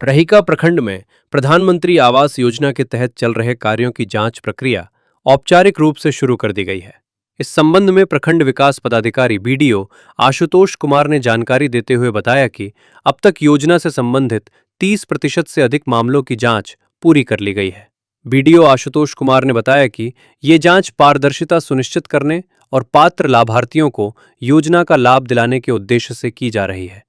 रहीका प्रखंड में प्रधानमंत्री आवास योजना के तहत चल रहे कार्यों की जांच प्रक्रिया औपचारिक रूप से शुरू कर दी गई है। इस संबंध में प्रखंड विकास पदाधिकारी बीडीओ आशुतोष कुमार ने जानकारी देते हुए बताया कि अब तक योजना से संबंधित 30% से अधिक मामलों की जांच पूरी कर ली गई है। बीडीओ आशुतोष कुमार ने बताया कि ये जांच पारदर्शिता सुनिश्चित करने और पात्र लाभार्थियों को योजना का लाभ दिलाने के उद्देश्य से की जा रही है।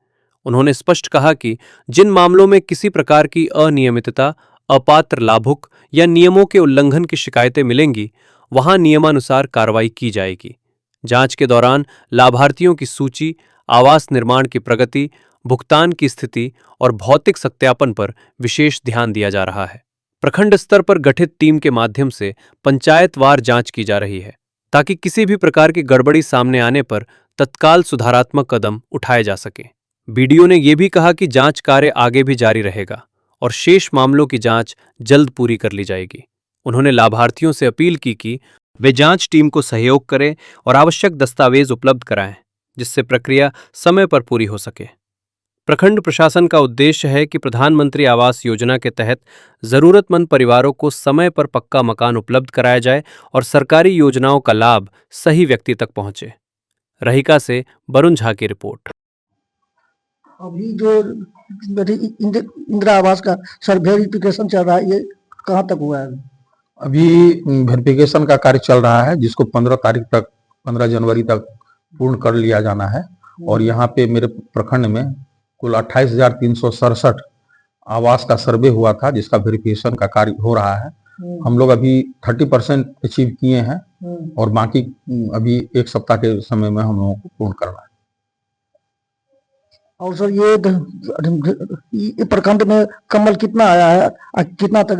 उन्होंने स्पष्ट कहा कि जिन मामलों में किसी प्रकार की अनियमितता, अपात्र लाभुक या नियमों के उल्लंघन की शिकायतें मिलेंगी, वहां नियमानुसार कार्रवाई की जाएगी। जांच के दौरान लाभार्थियों की सूची, आवास निर्माण की प्रगति, भुगतान की स्थिति और भौतिक सत्यापन पर विशेष ध्यान दिया जा रहा है। प्रखंड स्तर पर गठित टीम के माध्यम से पंचायतवार जांच की जा रही है, ताकि किसी भी प्रकार की गड़बड़ी सामने आने पर तत्काल सुधारात्मक कदम उठाए जा सके। बीडीओ ने यह भी कहा कि जांच कार्य आगे भी जारी रहेगा और शेष मामलों की जांच जल्द पूरी कर ली जाएगी। उन्होंने लाभार्थियों से अपील की कि वे जांच टीम को सहयोग करें और आवश्यक दस्तावेज उपलब्ध कराएं, जिससे प्रक्रिया समय पर पूरी हो सके। प्रखंड प्रशासन का उद्देश्य है कि प्रधानमंत्री आवास योजना के तहत जरूरतमंद परिवारों को समय पर पक्का मकान उपलब्ध कराया जाए और सरकारी योजनाओं का लाभ सही व्यक्ति तक पहुंचे। रहीका से वरुण झा की रिपोर्ट। अभी जो इंदिरा आवास का सर्वे वेरिफिकेशन चल रहा है, ये कहाँ तक हुआ है? अभी वेरिफिकेशन का कार्य चल रहा है, जिसको 15 जनवरी तक पूर्ण कर लिया जाना है। और यहाँ पे मेरे प्रखंड में कुल 28,367 आवास का सर्वे हुआ था, जिसका वेरिफिकेशन का कार्य हो रहा है। हम लोग अभी 30% अचीव किए हैं और बाकी अभी एक सप्ताह के समय में हम लोगों को पूर्ण करना है। और सर ये प्रखंड में कम्बल कितना आया है, कितना तक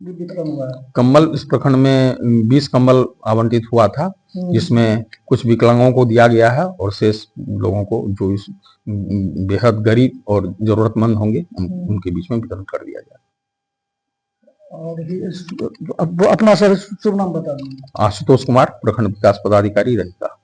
वितरण हुआ है? कम्बल इस प्रखंड में 20 कम्बल आवंटित हुआ था, जिसमें कुछ विकलांगों को दिया गया है और शेष लोगों को जो इस बेहद गरीब और जरूरतमंद होंगे उनके बीच में वितरण कर दिया जाए। और अपना सर शुभ नाम बता दीजिए। आशुतोष कुमार, प्रखंड विकास पदाधिकारी रहीका।